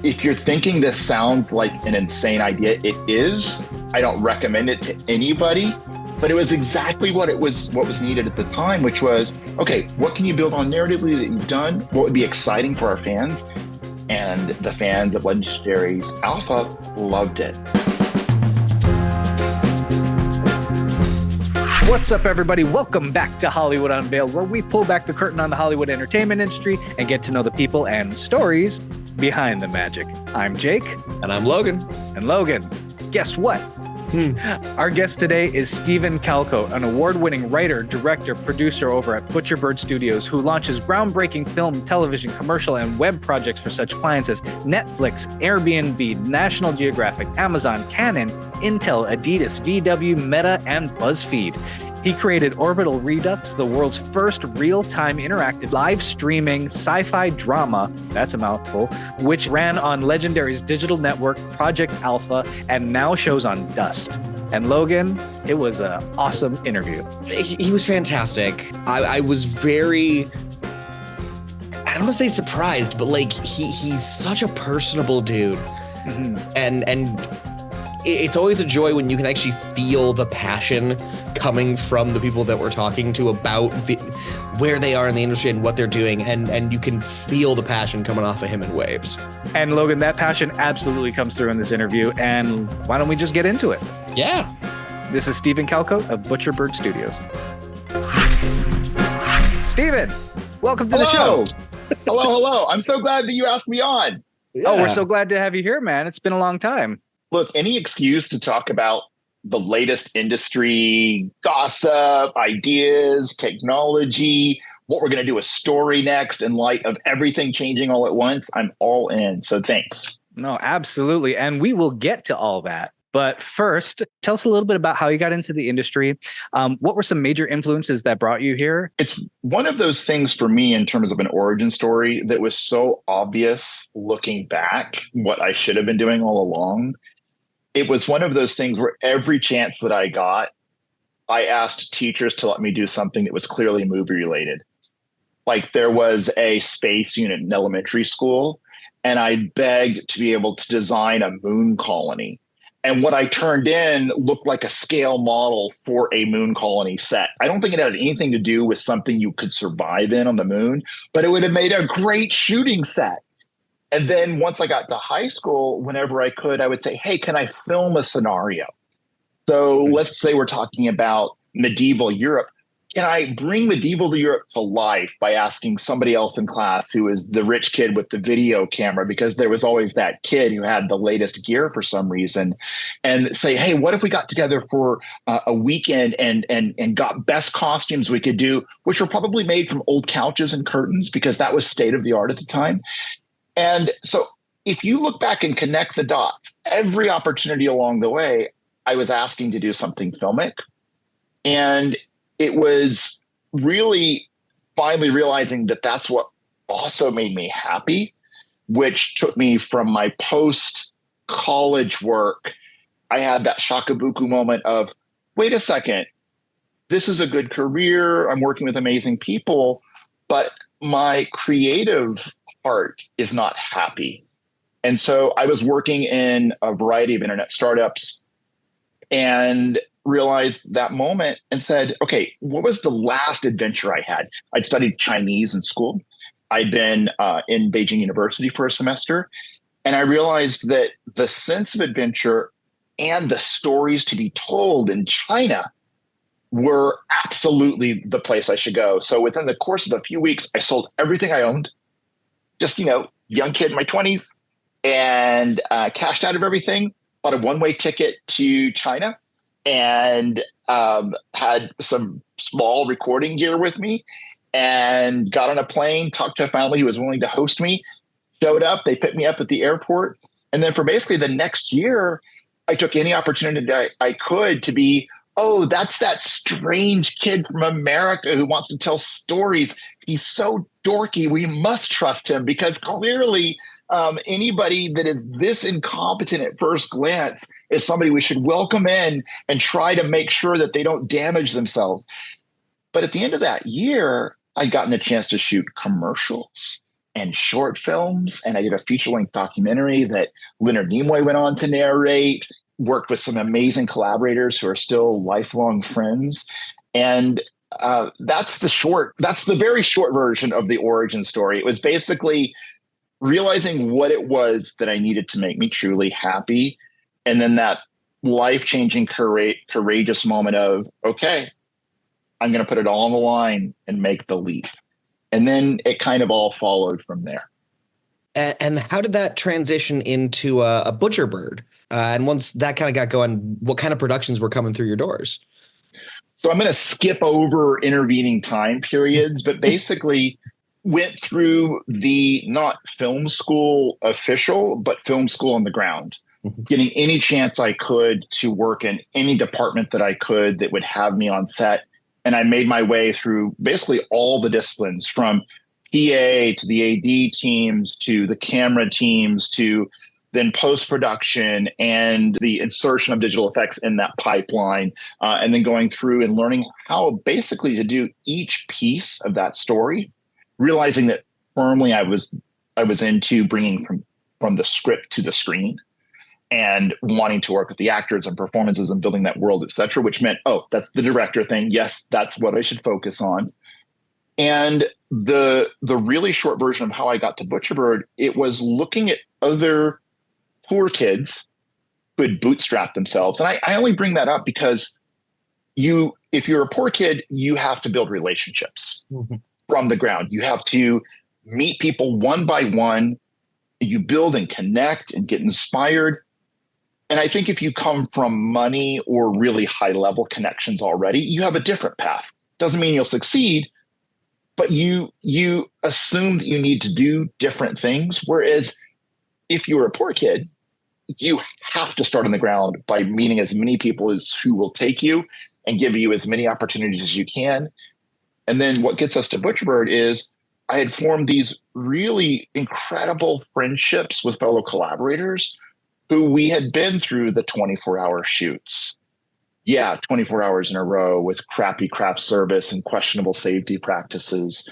If you're thinking this sounds like an insane idea, it is. I don't recommend it to anybody, but it was exactly what was needed at the time, which was, okay, what can you build on narratively that you've done? What would be exciting for our fans? And the fans of Legendary's Alpha loved it. What's up, everybody? Welcome back to Hollywood Unveiled, where we pull back the curtain on the Hollywood entertainment industry and get to know the people and stories behind the magic. I'm Jake. And I'm Logan. And Logan, guess what? Our guest today is Steven Calcote, an award-winning writer, director, producer over at Butcherbird Studios, who launches groundbreaking film, television, commercial, and web projects for such clients as Netflix, Airbnb, National Geographic, Amazon, Canon, Intel, Adidas, VW, Meta, and BuzzFeed. He created Orbital Redux, the world's first real-time interactive live streaming sci-fi drama, that's a mouthful, which ran on Legendary's digital network, Project Alpha, and now shows on Dust. And Logan, it was an awesome interview. He was fantastic. I was very, I don't want to say surprised, but like he's such a personable dude. Mm-hmm. And it's always a joy when you can actually feel the passion coming from the people that we're talking to about where they are in the industry and what they're doing. And you can feel the passion coming off of him in waves. And Logan, that passion absolutely comes through in this interview. And why don't we just get into it? Yeah. This is Steven Calcote of Butcherbird Studios. Steven, welcome to the show. Hello. I'm so glad that you asked me on. Yeah. Oh, we're so glad to have you here, man. It's been a long time. Look, any excuse to talk about the latest industry gossip, ideas, technology, what we're going to do a story next in light of everything changing all at once, I'm all in. So thanks. No, absolutely. And we will get to all that. But first, tell us a little bit about how you got into the industry. What were some major influences that brought you here? It's one of those things for me in terms of an origin story that was so obvious looking back, what I should have been doing all along. It was one of those things where every chance that I got, I asked teachers to let me do something that was clearly movie related. Like there was a space unit in elementary school, and I begged to be able to design a moon colony. And what I turned in looked like a scale model for a moon colony set. I don't think it had anything to do with something you could survive in on the moon, but it would have made a great shooting set. And then once I got to high school, whenever I could, I would say, hey, can I film a scenario? So let's say we're talking about medieval Europe. Can I bring medieval Europe to life by asking somebody else in class who is the rich kid with the video camera, because there was always that kid who had the latest gear for some reason, and say, hey, what if we got together for a weekend and got best costumes we could do, which were probably made from old couches and curtains because that was state of the art at the time. And so if you look back and connect the dots, every opportunity along the way, I was asking to do something filmic. And it was really finally realizing that that's what also made me happy, which took me from my post-college work. I had that shakabuku moment of, wait a second, this is a good career. I'm working with amazing people, but my creative heart is not happy. And so I was working in a variety of internet startups and realized that moment and said, okay, what was the last adventure I had? I'd studied Chinese in school. I'd been in Beijing University for a semester. And I realized that the sense of adventure and the stories to be told in China were absolutely the place I should go. So within the course of a few weeks, I sold everything I owned. Just, young kid in my 20s, and cashed out of everything, bought a one-way ticket to China, and had some small recording gear with me, and got on a plane, talked to a family who was willing to host me, showed up, they picked me up at the airport. And then for basically the next year, I took any opportunity that I could to be, oh, that's that strange kid from America who wants to tell stories. He's so dorky. We must trust him because clearly anybody that is this incompetent at first glance is somebody we should welcome in and try to make sure that they don't damage themselves. But at the end of that year, I'd gotten a chance to shoot commercials. and short films. And I did a feature-length documentary that Leonard Nimoy went on to narrate, worked with some amazing collaborators who are still lifelong friends. And that's the very short version of the origin story. It was basically realizing what it was that I needed to make me truly happy. And then that life-changing, courageous moment of, okay, I'm going to put it all on the line and make the leap. And then it kind of all followed from there. And how did that transition into a Butcher Bird? And once that kind of got going, what kind of productions were coming through your doors? So I'm going to skip over intervening time periods, but basically went through the not film school official, but film school on the ground, getting any chance I could to work in any department that I could that would have me on set. And I made my way through basically all the disciplines, from PA to the AD teams to the camera teams to then post-production and the insertion of digital effects in that pipeline, and then going through and learning how basically to do each piece of that story, realizing that firmly I was into bringing from the script to the screen and wanting to work with the actors and performances and building that world, et cetera, which meant, oh, that's the director thing. Yes, that's what I should focus on. And the really short version of how I got to Butcher Bird, it was looking at other poor kids who had bootstrapped themselves. And I only bring that up because if you're a poor kid, you have to build relationships from the ground. You have to meet people one by one. You build and connect and get inspired. And I think if you come from money or really high level connections already, you have a different path. Doesn't mean you'll succeed, but you assume that you need to do different things. Whereas if you're a poor kid, you have to start on the ground by meeting as many people as who will take you and give you as many opportunities as you can. And then what gets us to Butcher Bird is I had formed these really incredible friendships with fellow collaborators who we had been through the 24-hour shoots. Yeah, 24 hours in a row with crappy craft service and questionable safety practices.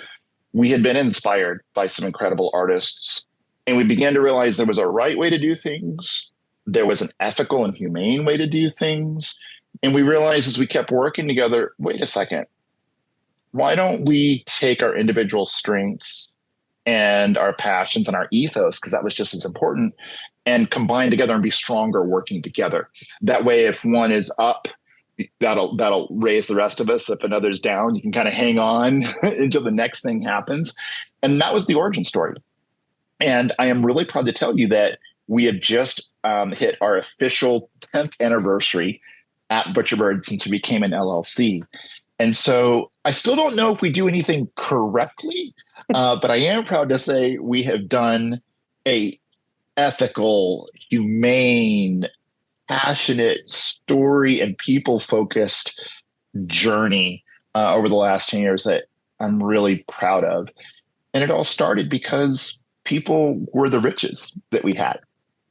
We had been inspired by some incredible artists, and we began to realize there was a right way to do things. There was an ethical and humane way to do things. And we realized as we kept working together, wait a second, why don't we take our individual strengths and our passions and our ethos, because that was just as important, and combine together and be stronger working together. That way, if one is up, that'll raise the rest of us. If another's down, you can kind of hang on until the next thing happens. And that was the origin story. And I am really proud to tell you that we have just hit our official 10th anniversary at Butcher Bird since we became an LLC. And so I still don't know if we do anything correctly, but I am proud to say we have done a ethical, humane, passionate, story and people-focused journey over the last 10 years that I'm really proud of. And it all started because people were the riches that we had.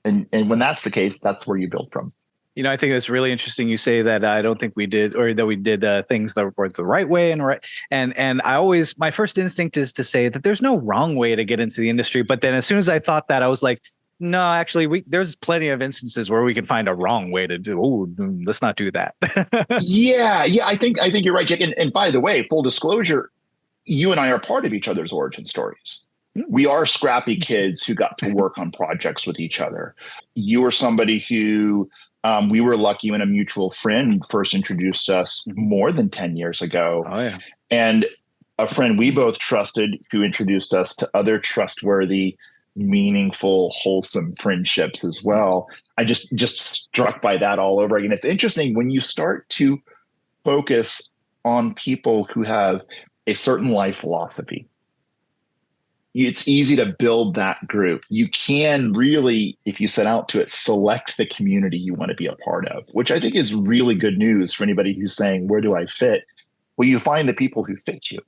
And when that's the case, that's where you build from. You know, I think it's really interesting you say that. I don't think we did, or that we did things that were the right way and I always, my first instinct is to say that there's no wrong way to get into the industry. But then as soon as I thought that, I was like, no, actually, there's plenty of instances where we can find a wrong way to do. Oh, let's not do that. Yeah, I think you're right, Jake. And by the way, full disclosure, you and I are part of each other's origin stories. We are scrappy kids who got to work on projects with each other. You were somebody who we were lucky when a mutual friend first introduced us more than 10 years ago. Oh, yeah. And a friend we both trusted who introduced us to other trustworthy, meaningful, wholesome friendships as well. I just struck by that all over again. It's interesting when you start to focus on people who have a certain life philosophy. It's easy to build that group. You can really, if you set out to it, select the community you want to be a part of, which I think is really good news for anybody who's saying, where do I fit? Well, you find the people who fit you.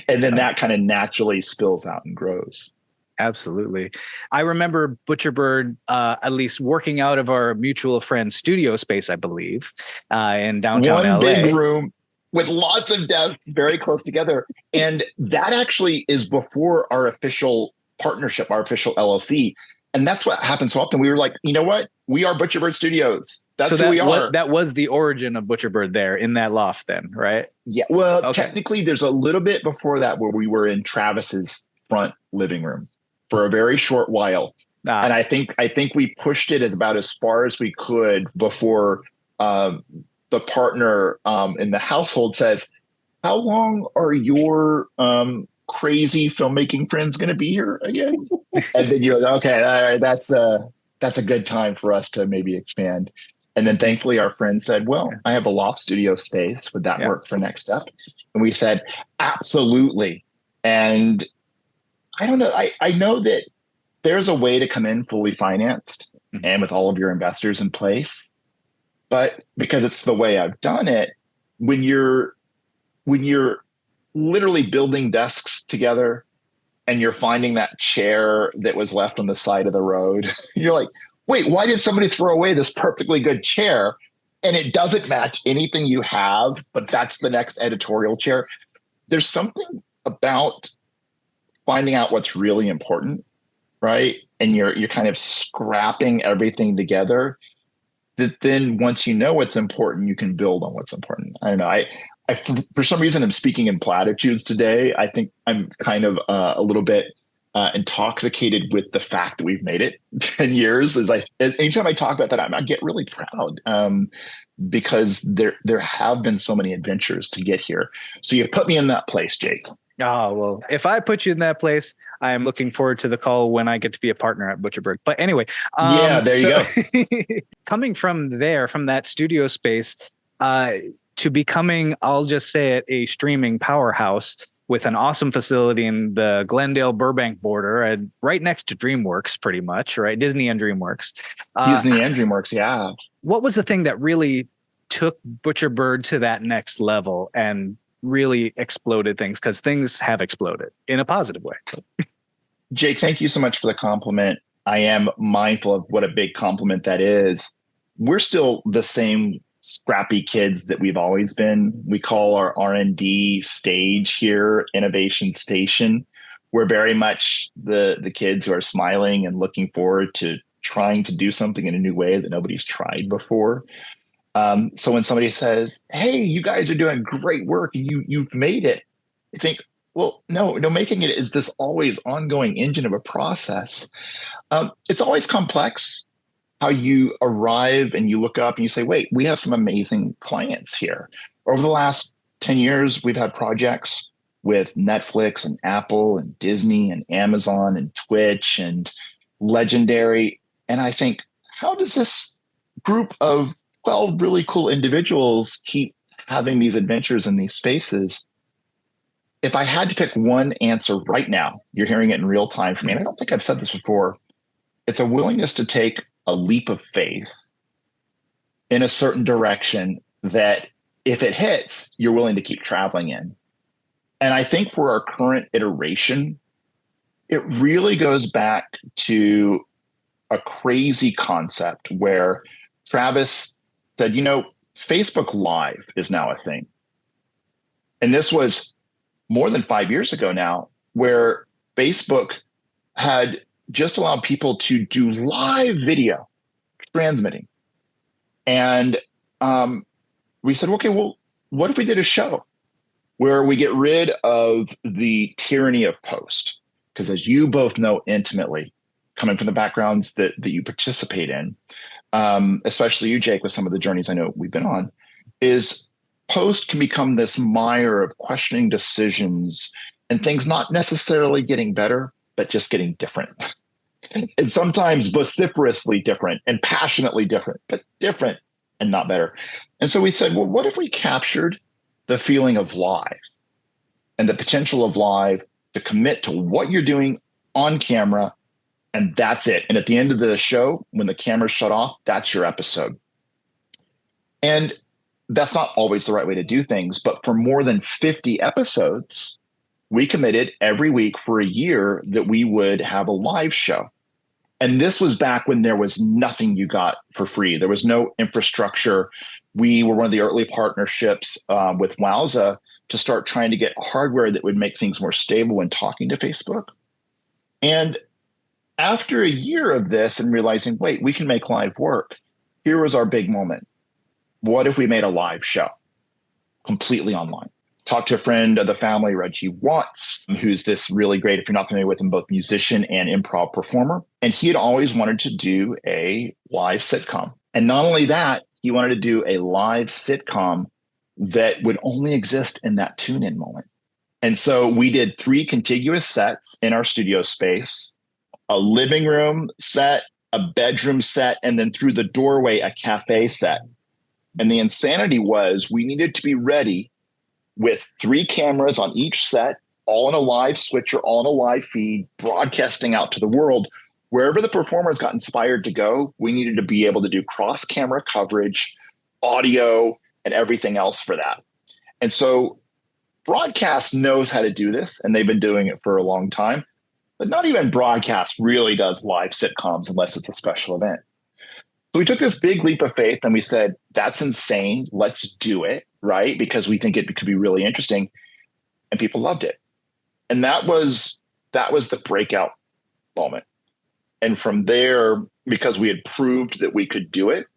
And then that kind of naturally spills out and grows. Absolutely. I remember Butcher Bird, at least working out of our mutual friend studio space, I believe, in downtown LA. One big room with lots of desks very close together. And that actually is before our official partnership, our official LLC. And that's what happened so often. We were like, you know what? We are Butcherbird Studios. That's who we are. That was the origin of Butcherbird there in that loft then, right? Yeah. Well, technically there's a little bit before that where we were in Travis's front living room for a very short while. And I think we pushed it about as far as we could before the partner in the household says, how long are your crazy filmmaking friends going to be here again? And then you're like, okay, all right, that's a good time for us to maybe expand. And then thankfully our friend said, well, I have a loft studio space. Would that work for next step? And we said, absolutely. And I don't know. I know that there's a way to come in fully financed and with all of your investors in place. But because it's the way I've done it, when you're literally building desks together and you're finding that chair that was left on the side of the road, you're like, wait, why did somebody throw away this perfectly good chair? And it doesn't match anything you have, but that's the next editorial chair. There's something about finding out what's really important, right? And you're kind of scrapping everything together that then once you know what's important, you can build on what's important. I don't know. I for some reason, I'm speaking in platitudes today. I think I'm kind of a little bit intoxicated with the fact that we've made it 10 years. Anytime I talk about that, I get really proud because there have been so many adventures to get here. So you put me in that place, Jake. Oh, well, if I put you in that place, I am looking forward to the call when I get to be a partner at Butcherbird. But anyway. There you go. Coming from that studio space to becoming, I'll just say it, a streaming powerhouse with an awesome facility in the Glendale Burbank border and right next to DreamWorks, pretty much, right? Disney and DreamWorks. Yeah. What was the thing that really took Butcherbird to that next level and really exploded things? Because things have exploded in a positive way. Jake, thank you so much for the compliment. I am mindful of what a big compliment that is. We're still the same scrappy kids that we've always been. We call our R&D stage here Innovation Station. We're very much the kids who are smiling and looking forward to trying to do something in a new way that nobody's tried before. So when somebody says, hey, you guys are doing great work and you've made it, I think, well, no, making it is this always ongoing engine of a process. It's always complex how you arrive and you look up and you say, wait, we have some amazing clients here. Over the last 10 years, we've had projects with Netflix and Apple and Disney and Amazon and Twitch and Legendary. And I think, how does this group of 12 really cool individuals keep having these adventures in these spaces? If I had to pick one answer right now, you're hearing it in real time from me, and I don't think I've said this before, it's a willingness to take a leap of faith in a certain direction that if it hits, you're willing to keep traveling in. And I think for our current iteration, it really goes back to a crazy concept where Travis said, Facebook Live is now a thing. And this was more than 5 years ago now, where Facebook had just allowed people to do live video transmitting. And we said, okay, well, what if we did a show where we get rid of the tyranny of post? Because as you both know intimately, coming from the backgrounds that you participate in, especially you, Jake, with some of the journeys I know we've been on, is post can become this mire of questioning decisions and things not necessarily getting better, but just getting different. And sometimes vociferously different and passionately different, but different and not better. And so we said, well, what if we captured the feeling of live and the potential of live to commit to what you're doing on camera, and that's it. And at the end of the show, when the camera's shut off, that's your episode. And that's not always the right way to do things, but for more than 50 episodes, we committed every week for a year that we would have a live show. And this was back when there was nothing you got for free. There was no infrastructure. We were one of the early partnerships with Wowza to start trying to get hardware that would make things more stable when talking to Facebook. And after a year of this and realizing, wait, we can make live work, here was our big moment. What if we made a live show completely online? Talked to a friend of the family, Reggie Watts, who's this really great, if you're not familiar with him, both musician and improv performer. And he had always wanted to do a live sitcom. And not only that, he wanted to do a live sitcom that would only exist in that tune-in moment. And so we did 3 contiguous sets in our studio space, a living room set, a bedroom set, and then through the doorway, a cafe set. And the insanity was we needed to be ready with 3 cameras on each set, all in a live switcher, all in a live feed, broadcasting out to the world. Wherever the performers got inspired to go, we needed to be able to do cross-camera coverage, audio, and everything else for that. And so broadcast knows how to do this, and they've been doing it for a long time. But not even broadcast really does live sitcoms unless it's a special event. So we took this big leap of faith and we said, that's insane. Let's do it, right? Because we think it could be really interesting. And people loved it. And that was the breakout moment. And from there, because we had proved that we could do it,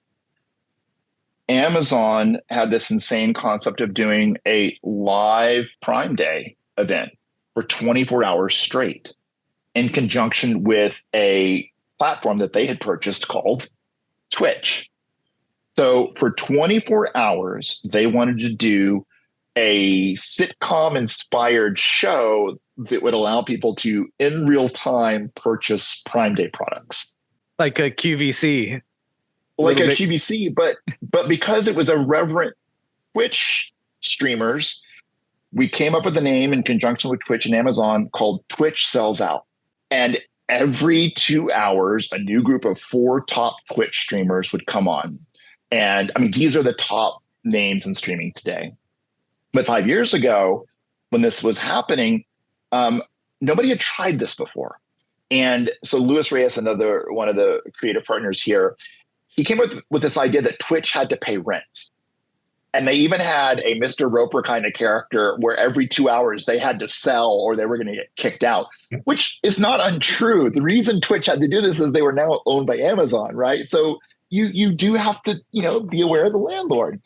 Amazon had this insane concept of doing a live Prime Day event for 24 hours straight in conjunction with a platform that they had purchased called Twitch. So for 24 hours, they wanted to do a sitcom inspired show that would allow people to, in real time, purchase Prime Day products. Like a QVC. Like a QVC, but because it was irreverent Twitch streamers, we came up with a name in conjunction with Twitch and Amazon called Twitch Sells Out. And every 2 hours, a new group of 4 top Twitch streamers would come on. And I mean, these are the top names in streaming today. But 5 years ago, when this was happening, nobody had tried this before. And so Luis Reyes, one of the creative partners here, he came up with this idea that Twitch had to pay rent. And they even had a Mr. Roper kind of character where every 2 hours they had to sell or they were going to get kicked out, which is not untrue. The reason Twitch had to do this is they were now owned by Amazon, right? So you do have to, be aware of the landlord.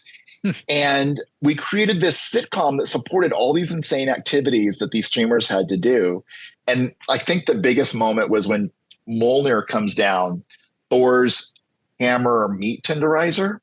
And we created this sitcom that supported all these insane activities that these streamers had to do. And I think the biggest moment was when Mjolnir comes down, Thor's hammer meat tenderizer.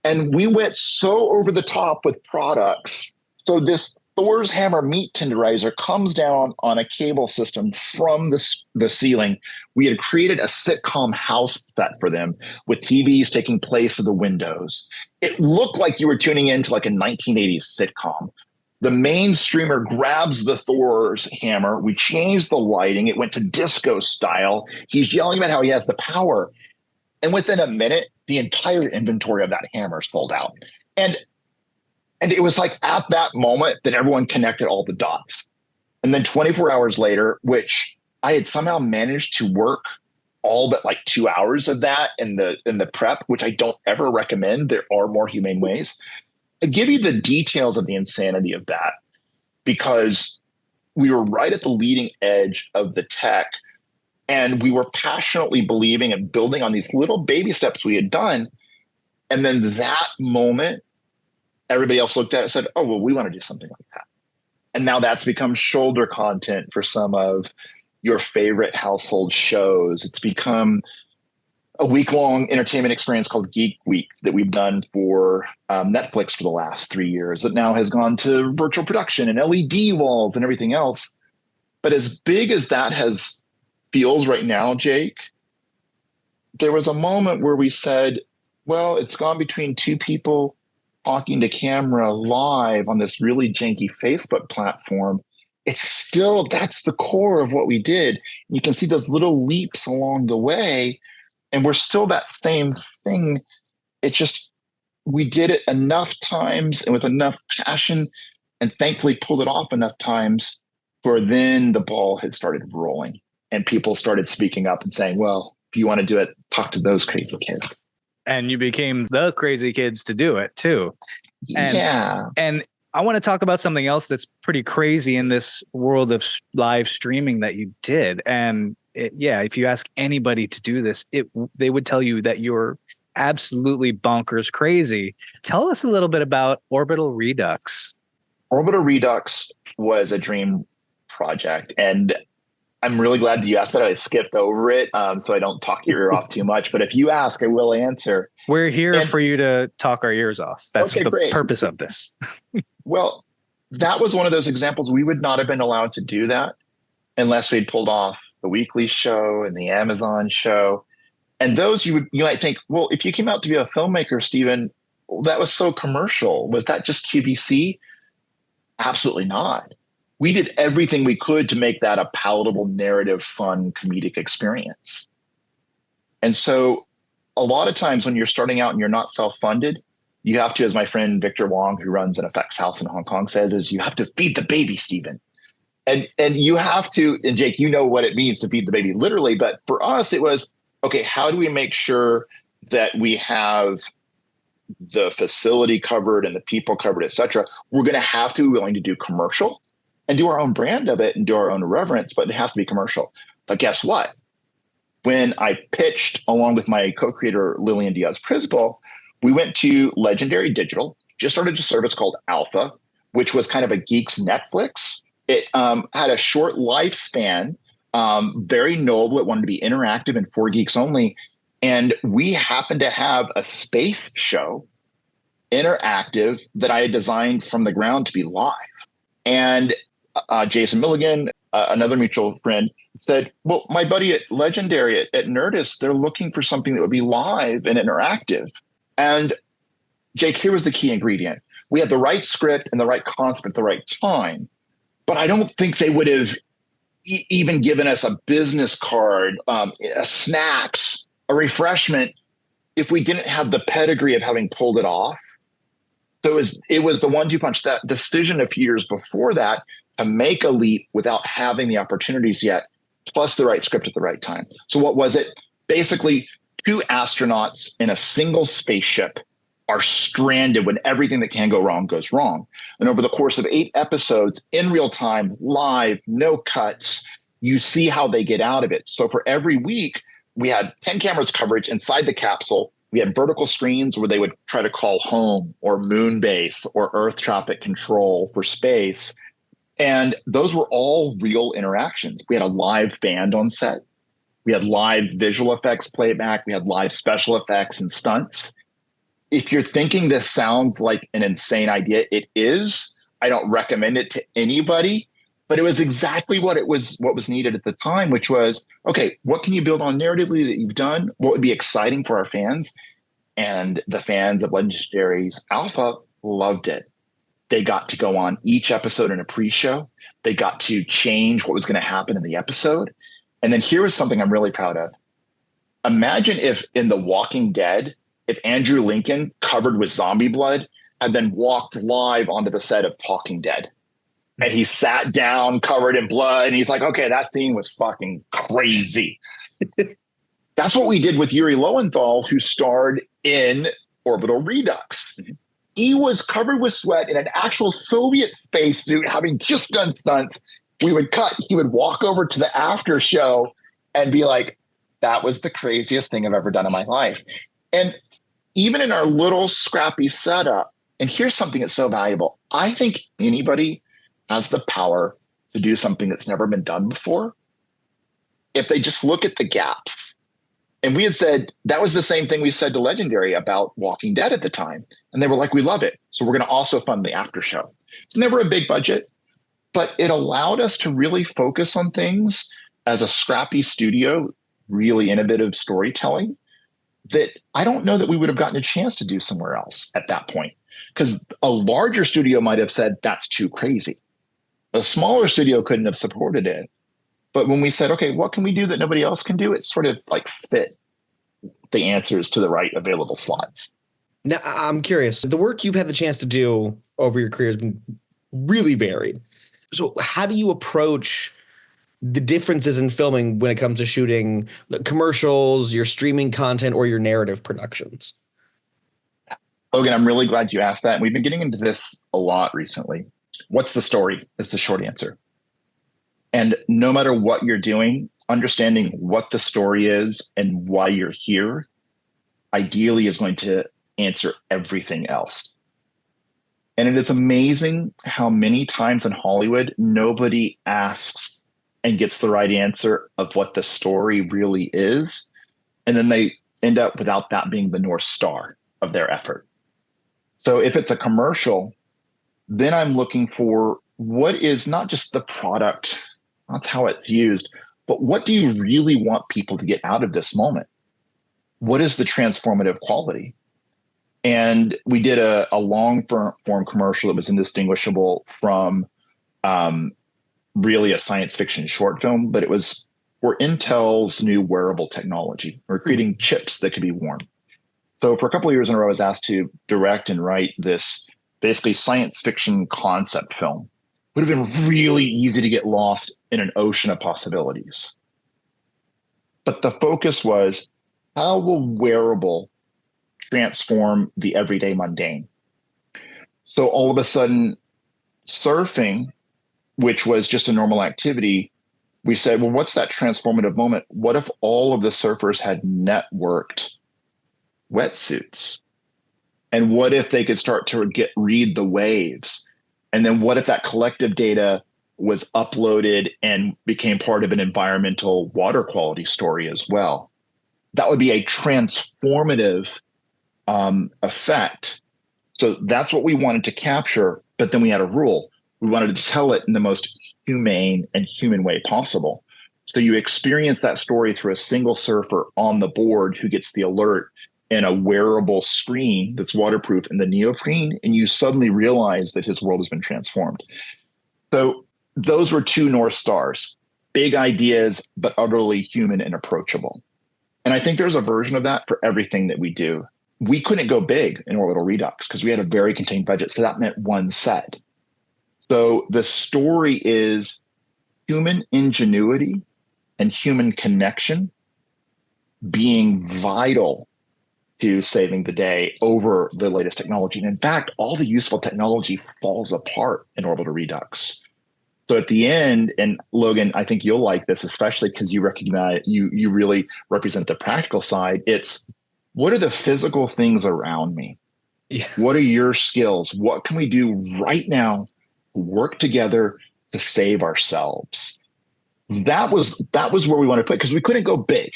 And we went so over the top with products. So this Thor's hammer meat tenderizer comes down on a cable system from the ceiling. We had created a sitcom house set for them with TVs taking place of the windows. It looked like you were tuning into like a 1980s sitcom. The main streamer grabs the Thor's hammer. We changed the lighting. It went to disco style. He's yelling about how he has the power. And within a minute, the entire inventory of that hammer sold out. And it was like at that moment that everyone connected all the dots. And then 24 hours later, which I had somehow managed to work all but like 2 hours of that in the prep, which I don't ever recommend. There are more humane ways. I give you the details of the insanity of that because we were right at the leading edge of the tech. And we were passionately believing and building on these little baby steps we had done. And then that moment, everybody else looked at it and said, oh, well, we want to do something like that. And now that's become shoulder content for some of your favorite household shows. It's become a week-long entertainment experience called Geek Week that we've done for Netflix for the last 3 years. That now has gone to virtual production and LED walls and everything else. But as big as that feels right now, Jake, there was a moment where we said, well, it's gone between 2 people talking to camera live on this really janky Facebook platform. It's still, that's the core of what we did. You can see those little leaps along the way, and we're still that same thing. It just, we did it enough times and with enough passion and thankfully pulled it off enough times where then the ball had started rolling. And people started speaking up and saying, well, if you want to do it, talk to those crazy kids. And you became the crazy kids to do it too. Yeah. And I want to talk about something else that's pretty crazy in this world of live streaming that you did. And if you ask anybody to do this, they would tell you that you're absolutely bonkers crazy. Tell us a little bit about Orbital Redux. Orbital Redux was a dream project, and I'm really glad that you asked, but I skipped over it, so I don't talk your ear off too much. But if you ask, I will answer. We're here for you to talk our ears off. That's the purpose of this. Well, that was one of those examples. We would not have been allowed to do that unless we'd pulled off the weekly show and the Amazon show. And those you might think, well, if you came out to be a filmmaker, Steven, that was so commercial. Was that just QVC? Absolutely not. We did everything we could to make that a palatable, narrative, fun, comedic experience. And so a lot of times when you're starting out and you're not self-funded, you have to, as my friend Victor Wong, who runs an effects house in Hong Kong, says, is you have to feed the baby, Steven. And you have to, and Jake, you know what it means to feed the baby literally, but for us, it was, okay, how do we make sure that we have the facility covered and the people covered, et cetera? We're going to have to be willing to do commercial and do our own brand of it and do our own irreverence, but it has to be commercial. But guess what? When I pitched along with my co-creator, Lillian Diaz-Prisbal, we went to Legendary Digital, just started a service called Alpha, which was kind of a geek's Netflix. It had a short lifespan, very noble. It wanted to be interactive and for geeks only. And we happened to have a space show, interactive, that I had designed from the ground to be live. And Jason Milligan, another mutual friend, said, well, my buddy at Legendary at Nerdist, they're looking for something that would be live and interactive. And Jake, here was the key ingredient. We had the right script and the right concept at the right time. But I don't think they would have even given us a business card, a snacks, a refreshment, if we didn't have the pedigree of having pulled it off. So it was the 1-2 punch, that decision a few years before that to make a leap without having the opportunities yet, plus the right script at the right time. So what was it? Basically, 2 astronauts in a single spaceship are stranded when everything that can go wrong goes wrong. And over the course of 8 episodes, in real time, live, no cuts, you see how they get out of it. So for every week, we had 10 cameras coverage inside the capsule. We had vertical screens where they would try to call home or moon base or Earth traffic control for space. And those were all real interactions. We had a live band on set. We had live visual effects playback. We had live special effects and stunts. If you're thinking this sounds like an insane idea, it is. I don't recommend it to anybody, but it was exactly what was needed at the time, which was, okay, what can you build on narratively that you've done? What would be exciting for our fans? And the fans of Legendary's Alpha loved it. They got to go on each episode in a pre-show. They got to change what was going to happen in the episode. And then here was something I'm really proud of. Imagine if in The Walking Dead, if Andrew Lincoln, covered with zombie blood, had then walked live onto the set of Talking Dead. And he sat down covered in blood. And he's like, okay, that scene was fucking crazy. That's what we did with Yuri Lowenthal, who starred in Orbital Redux. He was covered with sweat in an actual Soviet spacesuit, having just done stunts. We would cut. He would walk over to the after show and be like, that was the craziest thing I've ever done in my life. And even in our little scrappy setup, and here's something that's so valuable. I think anybody has the power to do something that's never been done before if they just look at the gaps. And we had said, that was the same thing we said to Legendary about Walking Dead at the time. And they were like, we love it. So we're going to also fund the after show. It's never a big budget, but it allowed us to really focus on things as a scrappy studio, really innovative storytelling that I don't know that we would have gotten a chance to do somewhere else at that point. Because a larger studio might have said, that's too crazy. A smaller studio couldn't have supported it. But when we said, okay, what can we do that nobody else can do? It sort of like fit the answers to the right available slots. Now, I'm curious. The work you've had the chance to do over your career has been really varied. So how do you approach the differences in filming when it comes to shooting commercials, your streaming content, or your narrative productions? Logan, I'm really glad you asked that. And we've been getting into this a lot recently. What's the story? Is the short answer. And no matter what you're doing, understanding what the story is and why you're here, ideally is going to answer everything else. And it is amazing how many times in Hollywood, nobody asks and gets the right answer of what the story really is. And then they end up without that being the North Star of their effort. So if it's a commercial, then I'm looking for what is not just the product, that's how it's used, but what do you really want people to get out of this moment? What is the transformative quality? And we did a long form commercial that was indistinguishable from really a science fiction short film, but it was for Intel's new wearable technology. We're creating chips that could be worn. So for a couple of years in a row, I was asked to direct and write this basically science fiction concept film. It would have been really easy to get lost in an ocean of possibilities. But the focus was, how will wearable transform the everyday mundane? So all of a sudden, surfing, which was just a normal activity, we said, well, what's that transformative moment? What if all of the surfers had networked wetsuits? And what if they could start to read the waves? And then what if that collective data was uploaded and became part of an environmental water quality story as well? That would be a transformative effect. So that's what we wanted to capture. But then we had a rule. We wanted to tell it in the most humane and human way possible. So you experience that story through a single surfer on the board who gets the alert in a wearable screen that's waterproof in the neoprene, and you suddenly realize that his world has been transformed. So those were two North Stars, big ideas, but utterly human and approachable. And I think there's a version of that for everything that we do. We couldn't go big in Orbital Redux because we had a very contained budget. So that meant one set. So the story is human ingenuity and human connection being vital to saving the day over the latest technology. And in fact, all the useful technology falls apart in Orbital Redux. So at the end, and Logan, I think you'll like this, especially because you recognize, you really represent the practical side. It's, what are the physical things around me? Yeah. What are your skills? What can we do right now? Work together to save ourselves. That was where we wanted to put, because we couldn't go big.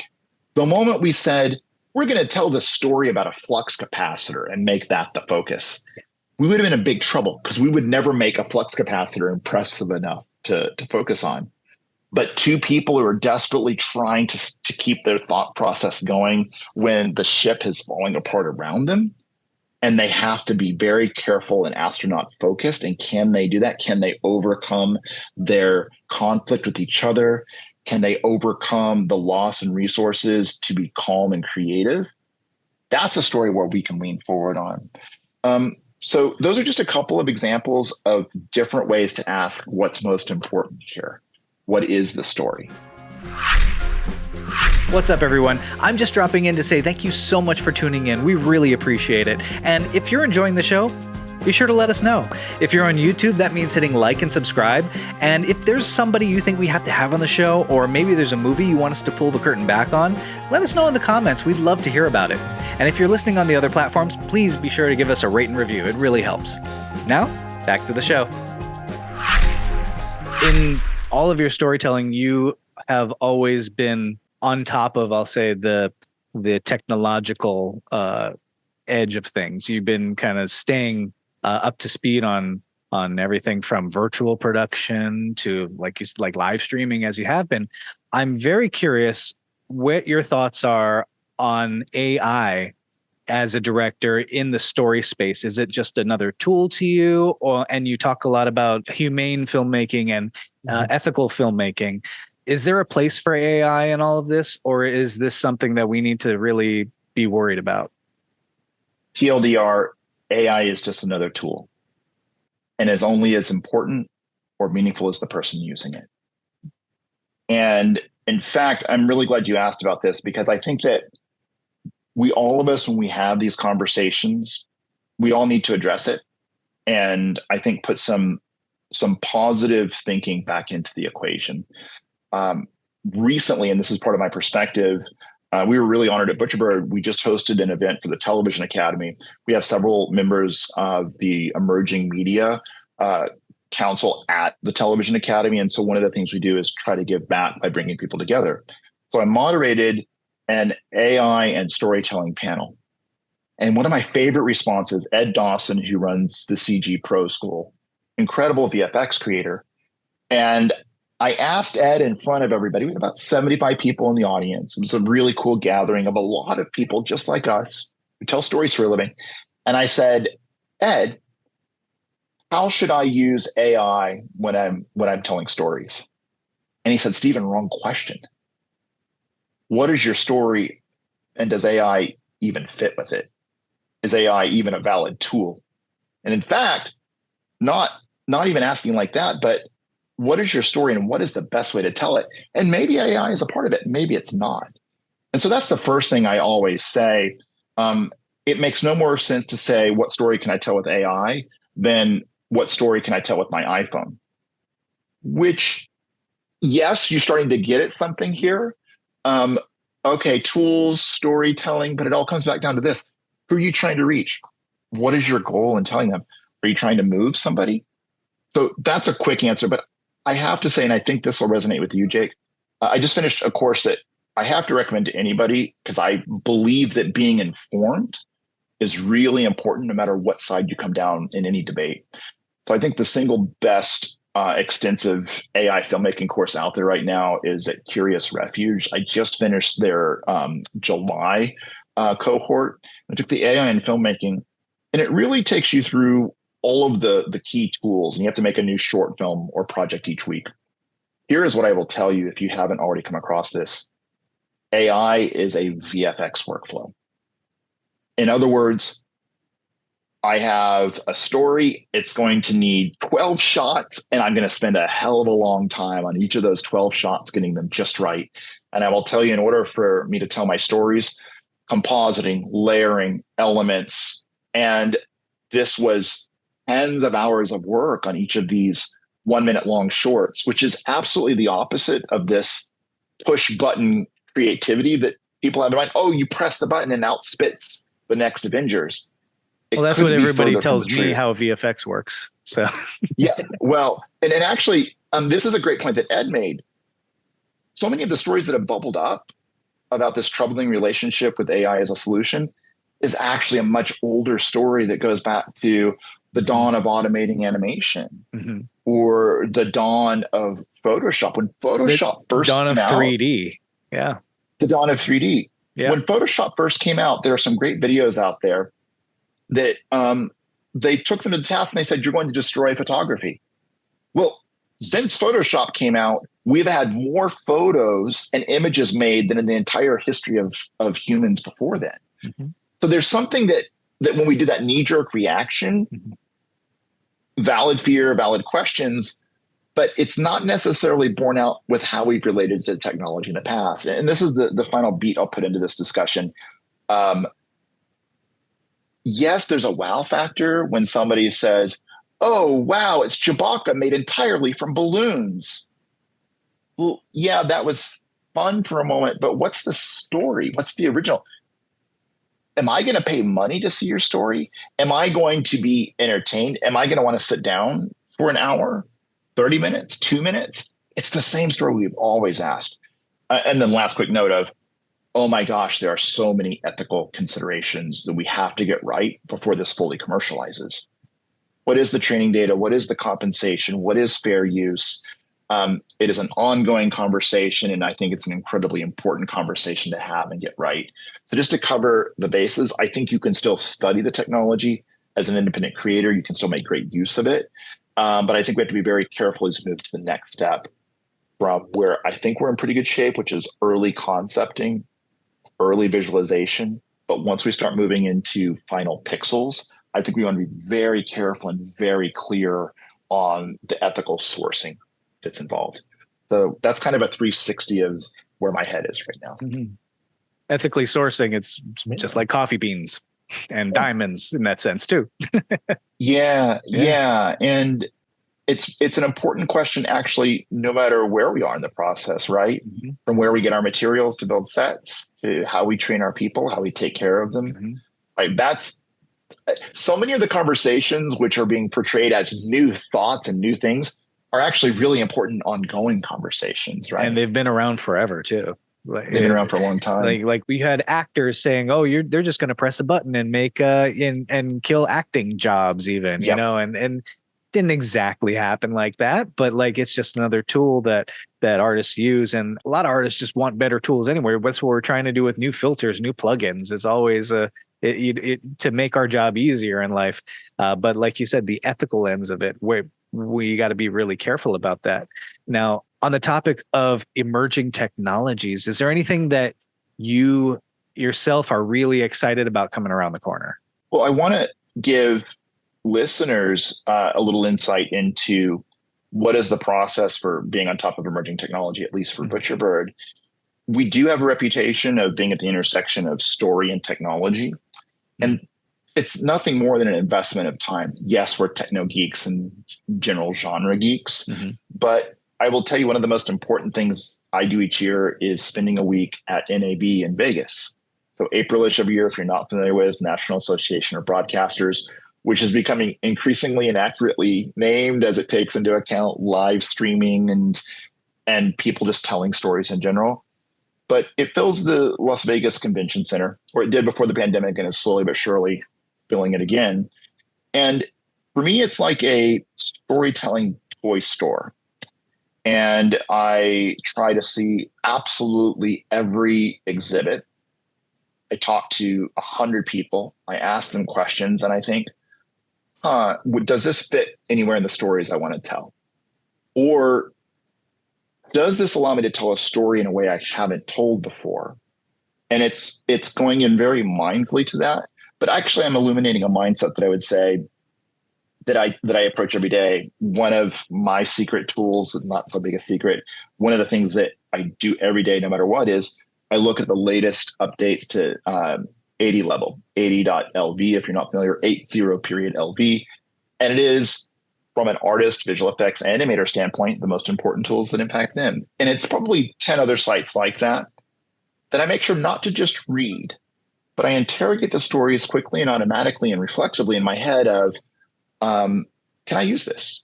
The moment we said, we're going to tell the story about a flux capacitor and make that the focus, we would have been in big trouble because we would never make a flux capacitor impressive enough to focus on. But two people who are desperately trying to keep their thought process going when the ship is falling apart around them, and they have to be very careful and astronaut focused. And can they do that? Can they overcome their conflict with each other? Can they overcome the loss in resources to be calm and creative? That's a story where we can lean forward on. So those are just a couple of examples of different ways to ask what's most important here. What is the story? What's up, everyone? I'm just dropping in to say thank you so much for tuning in. We really appreciate it. And if you're enjoying the show, be sure to let us know. If you're on YouTube, that means hitting like and subscribe. And if there's somebody you think we have to have on the show, or maybe there's a movie you want us to pull the curtain back on, let us know in the comments. We'd love to hear about it. And if you're listening on the other platforms, please be sure to give us a rate and review. It really helps. Now, back to the show. In all of your storytelling, you have always been on top of, I'll say, the technological edge of things. You've been kind of staying up to speed on everything from virtual production to like live streaming as you have been. I'm very curious what your thoughts are on AI as a director in the story space. Is it just another tool to you, and you talk a lot about humane filmmaking and ethical filmmaking? Is there a place for AI in all of this, or is this something that we need to really be worried about? TLDR, AI is just another tool, and is only as important or meaningful as the person using it. And in fact, I'm really glad you asked about this, because I think that all of us, when we have these conversations, we all need to address it. And I think put some positive thinking back into the equation. Recently, and this is part of my perspective, we were really honored at Butcherbird. We just hosted an event for the Television Academy. We have several members of the emerging media council at the Television Academy. And so one of the things we do is try to give back by bringing people together. So I moderated an AI and storytelling panel. And one of my favorite responses, Ed Dawson, who runs the CG Pro School, incredible VFX creator. And I asked Ed in front of everybody. We had about 75 people in the audience. It was a really cool gathering of a lot of people just like us who tell stories for a living. And I said, Ed, how should I use AI when I'm telling stories? And he said, Steven, wrong question. What is your story? And does AI even fit with it? Is AI even a valid tool? And in fact, not even asking like that, but what is your story and what is the best way to tell it? And maybe AI is a part of it. Maybe it's not. And so that's the first thing I always say. It makes no more sense to say, what story can I tell with AI than what story can I tell with my iPhone? Which, yes, you're starting to get at something here. Okay, tools, storytelling, but it all comes back down to this. Who are you trying to reach? What is your goal in telling them? Are you trying to move somebody? So that's a quick answer, but I have to say, and I think this will resonate with you, Jake. I just finished a course that I have to recommend to anybody because I believe that being informed is really important no matter what side you come down in any debate. So I think the single best extensive AI filmmaking course out there right now is at Curious Refuge. I just finished their July cohort. I took the AI in filmmaking, and it really takes you through all of the key tools, and you have to make a new short film or project each week. Here is what I will tell you if you haven't already come across this. AI is a VFX workflow. In other words, I have a story. It's going to need 12 shots, and I'm going to spend a hell of a long time on each of those 12 shots, getting them just right. And I will tell you, in order for me to tell my stories, compositing, layering, elements, and this was tens of hours of work on each of these 1 minute long shorts, which is absolutely the opposite of this push button creativity that people have in mind. Oh, you press the button and out spits the next Avengers. Well, that's what everybody tells me how VFX works. So yeah, well, and actually, this is a great point that Ed made. So many of the stories that have bubbled up about this troubling relationship with AI as a solution is actually a much older story that goes back to the dawn of automating animation, or the dawn of Photoshop. When Photoshop first came out, 3D. Yeah. The dawn of 3D. Yeah. When Photoshop first came out, there are some great videos out there that they took them to task and they said, you're going to destroy photography. Well, since Photoshop came out, we've had more photos and images made than in the entire history of humans before then. So there's something that when we do that knee-jerk reaction, valid fear, valid questions, but it's not necessarily borne out with how we've related to technology in the past. And this is the final beat I'll put into this discussion. Yes, there's a wow factor when somebody says, oh, wow, it's Chewbacca made entirely from balloons. Well, yeah, that was fun for a moment, but what's the story? What's the original? Am I going to pay money to see your story? Am I going to be entertained? Am I going to want to sit down for an hour, 30 minutes, 2 minutes? It's the same story we've always asked. And then last quick note of, oh my gosh, there are so many ethical considerations that we have to get right before this fully commercializes. What is the training data? What is the compensation? What is fair use? It is an ongoing conversation, and I think it's an incredibly important conversation to have and get right. So just to cover the bases, I think you can still study the technology as an independent creator. You can still make great use of it. But I think we have to be very careful as we move to the next step from where I think we're in pretty good shape, which is early concepting, early visualization. But once we start moving into final pixels, I think we want to be very careful and very clear on the ethical sourcing that's involved. So that's kind of a 360 of where my head is right now. Ethically sourcing, it's just like coffee beans. and diamonds in that sense too. Yeah. And it's an important question, actually, no matter where we are in the process, right? Mm-hmm. From where we get our materials to build sets, to how we train our people, how we take care of them. Mm-hmm. Like, that's so many of the conversations which are being portrayed as new thoughts and new things are actually really important ongoing conversations, right? And they've been around forever too. They've been around for a long time. Like we had actors saying, "Oh, they're just going to press a button and make and kill acting jobs," even, Yep. and didn't exactly happen like that, but like it's just another tool that artists use, and a lot of artists just want better tools anyway. That's what we're trying to do with new filters, new plugins. It's always to make our job easier in life. But like you said, the ethical ends of it, we got to be really careful about that. Now, on the topic of emerging technologies, is there anything that you yourself are really excited about coming around the corner? Well, I want to give listeners a little insight into what is the process for being on top of emerging technology, at least for Butcherbird. We do have a reputation of being at the intersection of story and technology. And it's nothing more than an investment of time. Yes, we're techno geeks and general genre geeks, but I will tell you, one of the most important things I do each year is spending a week at NAB in Vegas. So April-ish every year, if you're not familiar with, National Association of Broadcasters, which is becoming increasingly inaccurately named as it takes into account live streaming and people just telling stories in general. But it fills the Las Vegas Convention Center, or it did before the pandemic, and is slowly but surely filling it again. And for me, it's like a storytelling toy store. And I try to see absolutely every exhibit. I talk to 100 people. I ask them questions, and I think, does this fit anywhere in the stories I want to tell? Or does this allow me to tell a story in a way I haven't told before? And it's going in very mindfully to that. But actually, I'm illuminating a mindset that I would say that I approach every day. One of my secret tools, not so big a secret, one of the things that I do every day, no matter what, is I look at the latest updates to 80 level, 80.lv, if you're not familiar, 80.LV. And it is, from an artist, visual effects, animator standpoint, the most important tools that impact them. And it's probably 10 other sites like that I make sure not to just read, but I interrogate the stories quickly and automatically and reflexively in my head of, can I use this?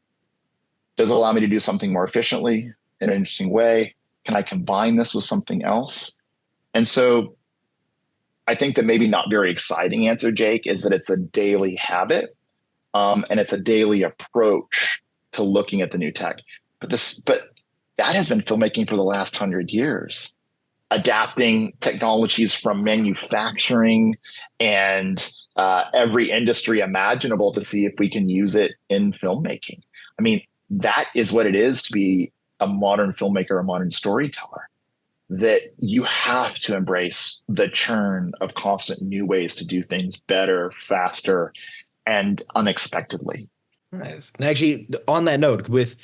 Does it allow me to do something more efficiently in an interesting way? Can I combine this with something else? And so I think the maybe not very exciting answer, Jake, is that it's a daily habit, and it's a daily approach to looking at the new tech. But that has been filmmaking for the last 100 years. Adapting technologies from manufacturing and every industry imaginable to see if we can use it in filmmaking. I mean, that is what it is to be a modern filmmaker, a modern storyteller, that you have to embrace the churn of constant new ways to do things better, faster, and unexpectedly. Nice. And actually, on that note, with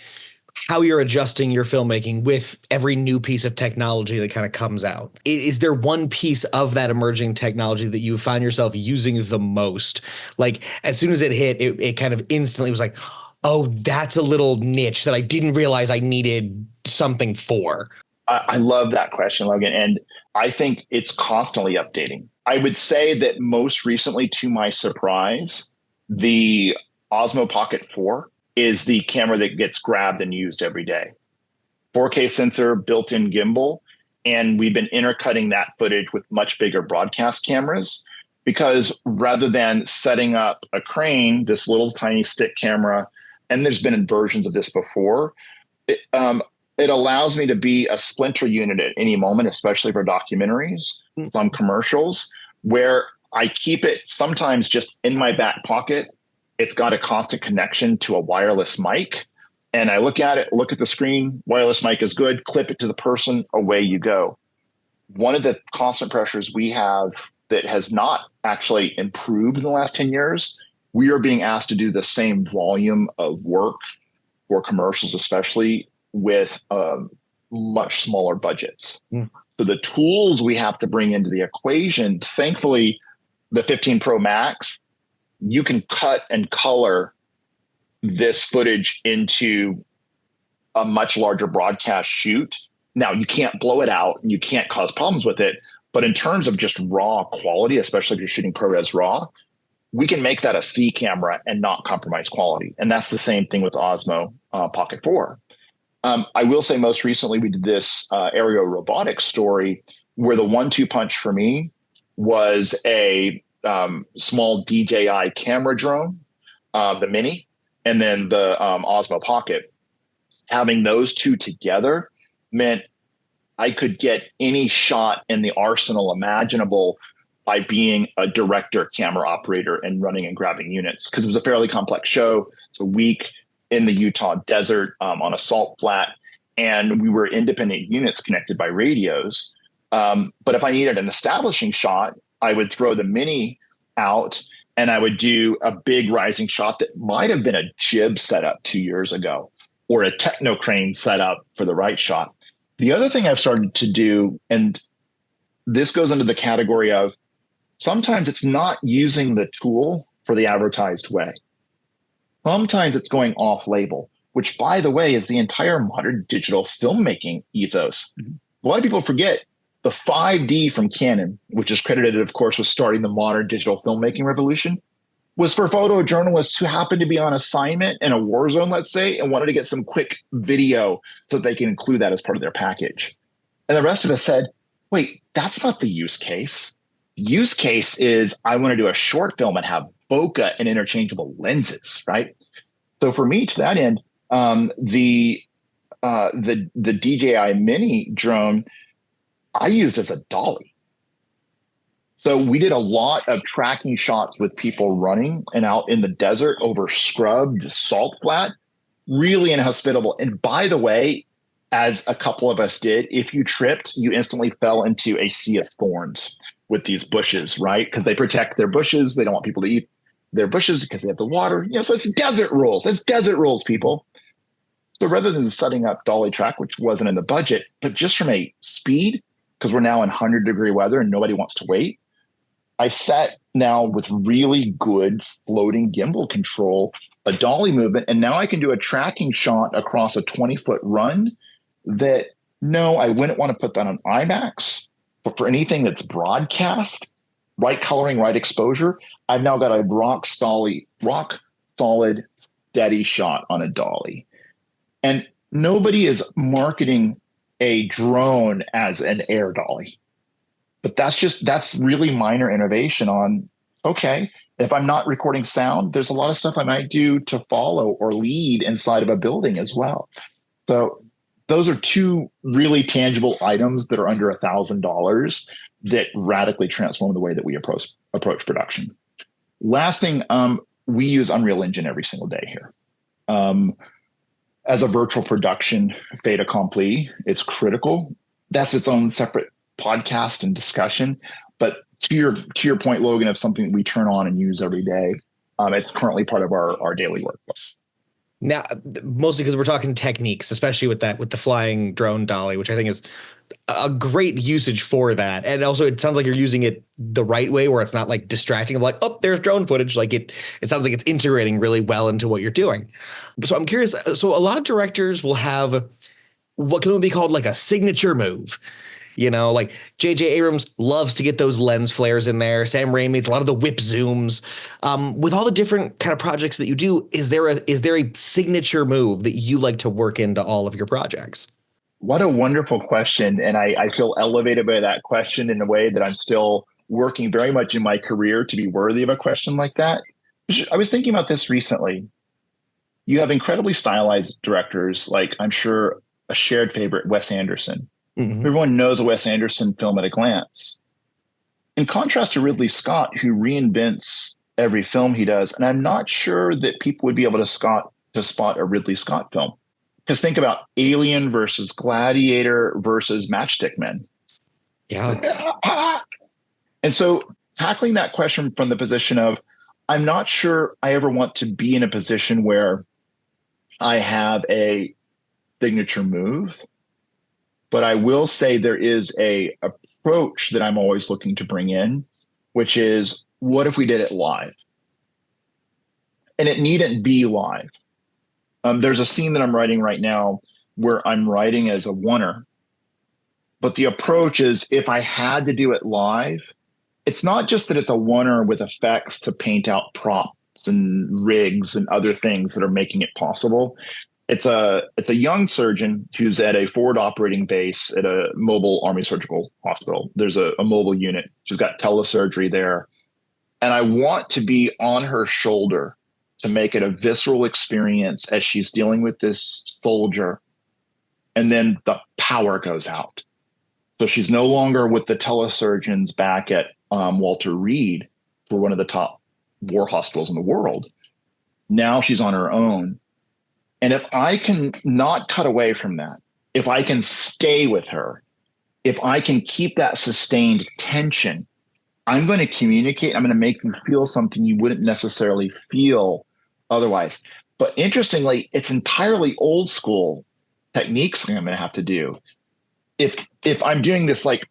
how you're adjusting your filmmaking with every new piece of technology that kind of comes out, is there one piece of that emerging technology that you find yourself using the most? Like, as soon as it hit, it kind of instantly was like, oh, that's a little niche that I didn't realize I needed something for. I love that question, Logan. And I think it's constantly updating. I would say that most recently, to my surprise, the Osmo Pocket 4 is the camera that gets grabbed and used every day. 4K sensor, built-in gimbal, and we've been intercutting that footage with much bigger broadcast cameras, because rather than setting up a crane, this little tiny stick camera, and there's been versions of this before, it allows me to be a splinter unit at any moment, especially for documentaries, some commercials, where I keep it sometimes just in my back pocket. It's got a constant connection to a wireless mic. And I look at it, look at the screen, wireless mic is good, clip it to the person, away you go. One of the constant pressures we have that has not actually improved in the last 10 years, we are being asked to do the same volume of work for commercials, especially with much smaller budgets. So the tools we have to bring into the equation, thankfully, the 15 Pro Max, you can cut and color this footage into a much larger broadcast shoot. Now, you can't blow it out and you can't cause problems with it. But in terms of just raw quality, especially if you're shooting ProRes RAW, we can make that a C camera and not compromise quality. And that's the same thing with Osmo Pocket 4. I will say most recently we did this aerial robotics story where the 1-2 punch for me was a small DJI camera drone, the Mini, and then the Osmo Pocket. Having those two together meant I could get any shot in the arsenal imaginable by being a director, camera operator, and running and grabbing units, because it was a fairly complex show. It's a week in the Utah desert on a salt flat, and we were independent units connected by radios. But if I needed an establishing shot, I would throw the Mini out and I would do a big rising shot that might have been a jib setup 2 years ago or a techno crane setup for the right shot. The other thing I've started to do, and this goes into the category of sometimes it's not using the tool for the advertised way. Sometimes it's going off label, which, by the way, is the entire modern digital filmmaking ethos. A lot of people forget the 5D from Canon, which is credited, of course, with starting the modern digital filmmaking revolution, was for photojournalists who happened to be on assignment in a war zone, let's say, and wanted to get some quick video so that they can include that as part of their package. And the rest of us said, wait, that's not the use case. The use case is I want to do a short film and have bokeh and interchangeable lenses, right? So for me, to that end, the DJI Mini drone I used as a dolly. So we did a lot of tracking shots with people running and out in the desert over scrubbed salt flat, really inhospitable. And by the way, as a couple of us did, if you tripped, you instantly fell into a sea of thorns with these bushes, right? Because they protect their bushes. They don't want people to eat their bushes because they have the water. So it's desert rules. It's desert rules, people. So rather than setting up dolly track, which wasn't in the budget, but just from a speed, because we're now in 100-degree weather and nobody wants to wait, I set now with really good floating gimbal control, a dolly movement, and now I can do a tracking shot across a 20-foot run that, no, I wouldn't want to put that on IMAX, but for anything that's broadcast, right coloring, right exposure, I've now got a rock solid, steady shot on a dolly. And nobody is marketing a drone as an air dolly. But that's really minor innovation on, okay, if I'm not recording sound, there's a lot of stuff I might do to follow or lead inside of a building as well. So those are two really tangible items that are under $1,000 that radically transform the way that we approach production. Last thing, we use Unreal Engine every single day here. As a virtual production fait accompli, it's critical. That's its own separate podcast and discussion. But to your point, Logan, of something that we turn on and use every day, it's currently part of our daily workflows. Now, mostly because we're talking techniques, especially with the flying drone dolly, which I think is a great usage for that. And also it sounds like you're using it the right way, where it's not like distracting of like, oh, there's drone footage. Like it sounds like it's integrating really well into what you're doing. So I'm curious. So a lot of directors will have what can be called like a signature move. Like J.J. Abrams loves to get those lens flares in there. Sam Raimi, it's a lot of the whip zooms. With all the different kind of projects that you do, is there a signature move that you like to work into all of your projects? What a wonderful question. And I feel elevated by that question in a way that I'm still working very much in my career to be worthy of a question like that. I was thinking about this recently. You have incredibly stylized directors, like I'm sure a shared favorite, Wes Anderson. Mm-hmm. Everyone knows a Wes Anderson film at a glance. In contrast to Ridley Scott, who reinvents every film he does, and I'm not sure that people would be able to spot a Ridley Scott film. Because think about Alien versus Gladiator versus Matchstick Men. Yeah. And so tackling that question from the position of, I'm not sure I ever want to be in a position where I have a signature move. But I will say there is a approach that I'm always looking to bring in, which is what if we did it live? And it needn't be live. There's a scene that I'm writing right now where I'm writing as a oneer, but the approach is if I had to do it live, it's not just that it's a oneer with effects to paint out props and rigs and other things that are making it possible. It's a young surgeon who's at a forward operating base at a mobile Army surgical hospital. There's a mobile unit. She's got telesurgery there. And I want to be on her shoulder to make it a visceral experience as she's dealing with this soldier. And then the power goes out. So she's no longer with the telesurgeons back at Walter Reed for one of the top war hospitals in the world. Now she's on her own. And if I can not cut away from that, if I can stay with her, if I can keep that sustained tension, I'm going to communicate. I'm going to make them feel something you wouldn't necessarily feel otherwise. But interestingly, it's entirely old school techniques I'm going to have to do. If I'm doing this like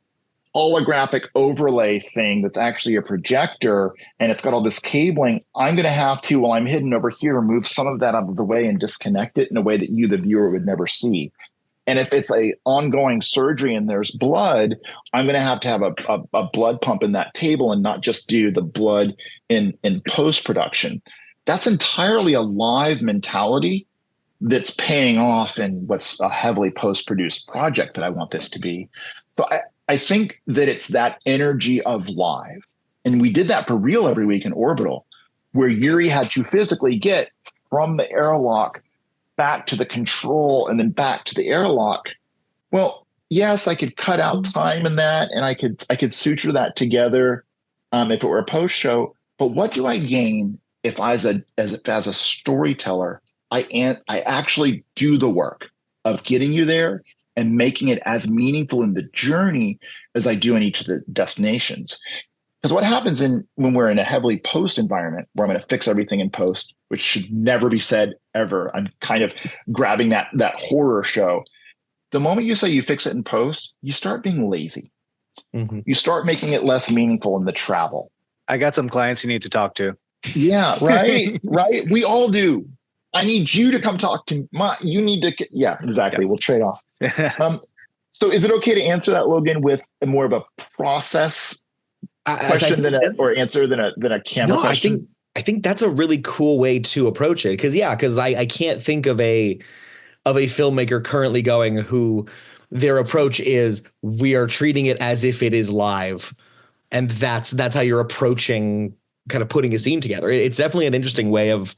holographic overlay thing that's actually a projector and it's got all this cabling, I'm going to have to, while I'm hidden over here, move some of that out of the way and disconnect it in a way that you, the viewer, would never see. And if it's a ongoing surgery and there's blood, I'm going to have a blood pump in that table and not just do the blood in post-production. That's entirely a live mentality that's paying off in what's a heavily post-produced project that I want this to be. So I think that it's that energy of live. And we did that for real every week in Orbital, where Yuri had to physically get from the airlock back to the control and then back to the airlock. Well, yes, I could cut out time in that and I could suture that together if it were a post show. But what do I gain if as a storyteller, I actually do the work of getting you there and making it as meaningful in the journey as I do in each of the destinations? Because what happens when we're in a heavily post environment where I'm going to fix everything in post, which should never be said ever. I'm kind of grabbing that horror show. The moment you say you fix it in post, you start being lazy. Mm-hmm. You start making it less meaningful in the travel. I got some clients you need to talk to. Yeah, right. Right. We all do. I need you to come talk to you need to. Yeah, exactly. Yeah. We'll trade off. So is it okay to answer that, Logan, with more of a process question or answer than a camera question? I think that's a really cool way to approach it. Because I can't think of a filmmaker currently going who their approach is we are treating it as if it is live. And that's how you're approaching kind of putting a scene together. It's definitely an interesting way of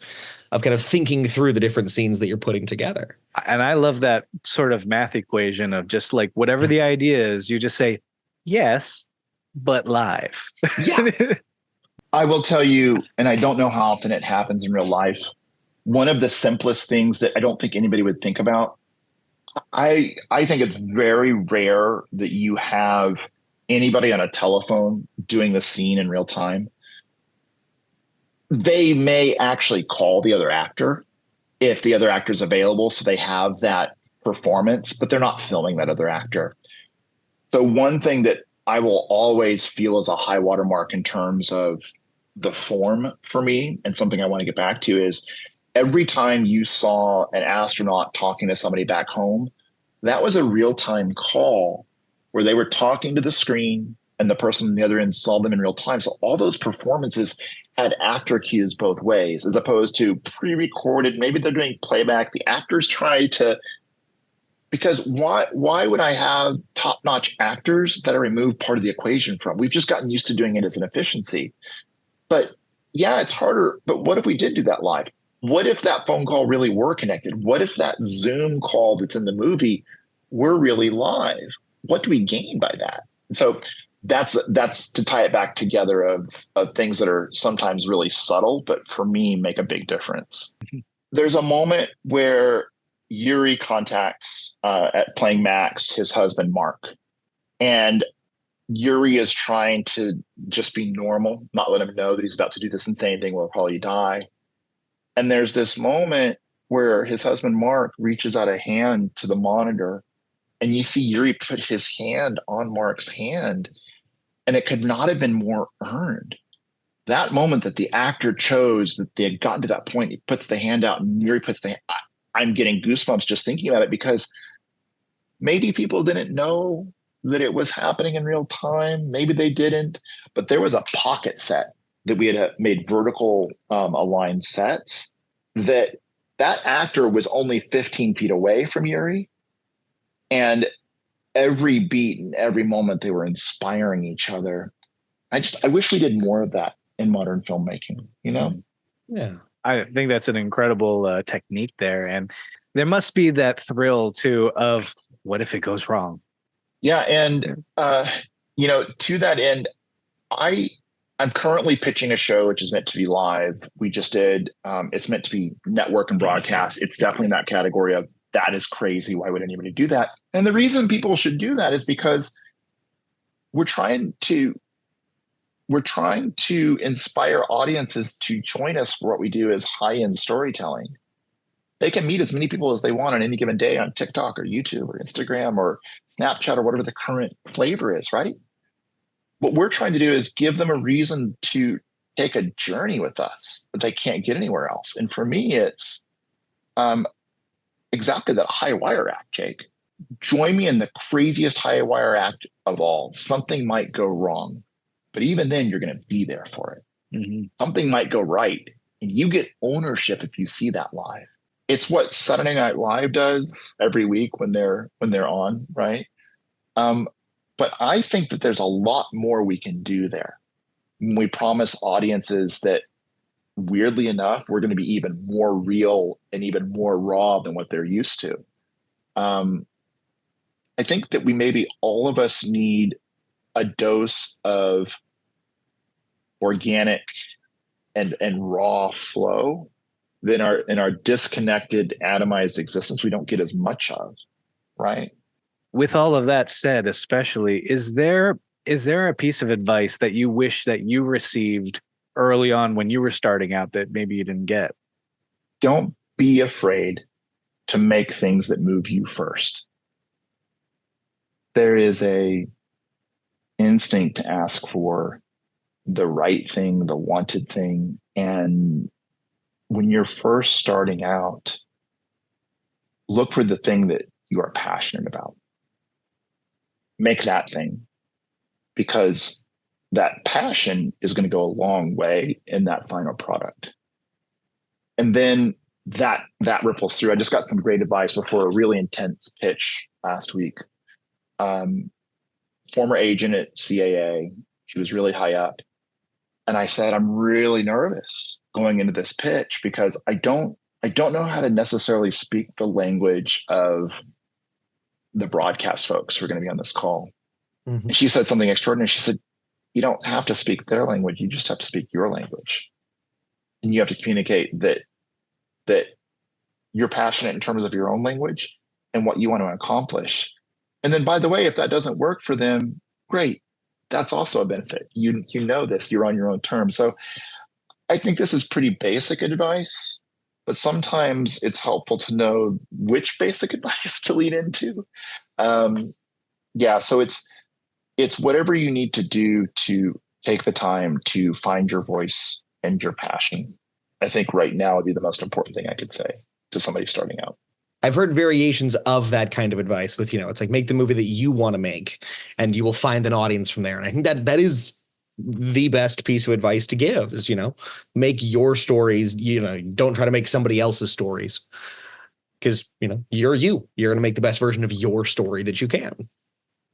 kind of thinking through the different scenes that you're putting together. And I love that sort of math equation of just like whatever the idea is, you just say, yes, but live. Yeah. I will tell you, and I don't know how often it happens in real life, one of the simplest things that I don't think anybody would think about, I think it's very rare that you have anybody on a telephone doing the scene in real time. They may actually call the other actor if the other actor is available, so they have that performance, but they're not filming that other actor. So one thing that I will always feel as a high watermark in terms of the form for me, and something I want to get back to, is every time you saw an astronaut talking to somebody back home, that was a real-time call where they were talking to the screen and the person on the other end saw them in real time. So all those performances had actor cues both ways, as opposed to pre-recorded. Maybe they're doing playback. The actors try to, because why would I have top-notch actors that I remove part of the equation from? We've just gotten used to doing it as an efficiency. But yeah, it's harder. But what if we did do that live? What if that phone call really were connected? What if that Zoom call that's in the movie were really live? What do we gain by that? So that's to tie it back together of things that are sometimes really subtle, but for me make a big difference. Mm-hmm. There's a moment where Yuri contacts at playing Max, his husband, Mark, and Yuri is trying to just be normal, not let him know that he's about to do this insane thing where he'll probably die. And there's this moment where his husband, Mark, reaches out a hand to the monitor, and you see Yuri put his hand on Mark's hand, and it could not have been more earned. that moment that the actor chose, that they had gotten to that point, he puts the hand out and Yuri puts I'm getting goosebumps just thinking about it, because maybe people didn't know that it was happening in real time. Maybe they didn't, but there was a pocket set that we had made vertical aligned sets that actor was only 15 feet away from Yuri. And every beat and every moment they were inspiring each other. I wish we did more of that in modern filmmaking, you know? Yeah. I think that's an incredible technique there. And there must be that thrill too of what if it goes wrong? Yeah. And, to that end, I'm currently pitching a show which is meant to be live. We just did, it's meant to be network and broadcast. It's definitely in that category of that is crazy. Why would anybody do that? And the reason people should do that is because we're trying to inspire audiences to join us for what we do as high-end storytelling. They can meet as many people as they want on any given day on TikTok or YouTube or Instagram or Snapchat or whatever the current flavor is, right? What we're trying to do is give them a reason to take a journey with us that they can't get anywhere else. And for me, it's exactly that high wire act, Jake. Join me in the craziest high wire act of all. Something might go wrong, but even then you're going to be there for it. Mm-hmm. Something might go right, and you get ownership if you see that live. It's what Saturday Night Live does every week when they're on, right? But I think that there's a lot more we can do there. When we promise audiences that, weirdly enough, we're going to be even more real and even more raw than what they're used to. I think that maybe all of us need a dose of organic and raw flow that in our disconnected, atomized existence we don't get as much of, right? With all of that said, especially, is there a piece of advice that you wish that you received early on when you were starting out that maybe you didn't get? Don't be afraid to make things that move you first. There is a instinct to ask for the right thing, the wanted thing. And when you're first starting out, look for the thing that you are passionate about. Make that thing, because that passion is going to go a long way in that final product. And then that ripples through. I just got some great advice before a really intense pitch last week. Former agent at CAA, she was really high up. And I said, I'm really nervous going into this pitch because I don't know how to necessarily speak the language of the broadcast folks who are going to be on this call. Mm-hmm. And she said something extraordinary. She said, you don't have to speak their language. You just have to speak your language. And you have to communicate that you're passionate in terms of your own language and what you want to accomplish. And then, by the way, if that doesn't work for them, great. That's also a benefit. You know this, you're on your own terms. So I think this is pretty basic advice, but sometimes it's helpful to know which basic advice to lean into. So it's whatever you need to do to take the time to find your voice and your passion. I think right now would be the most important thing I could say to somebody starting out. I've heard variations of that kind of advice with, it's like, make the movie that you want to make and you will find an audience from there. And I think that is the best piece of advice to give is, make your stories, don't try to make somebody else's stories because, you're going to make the best version of your story that you can.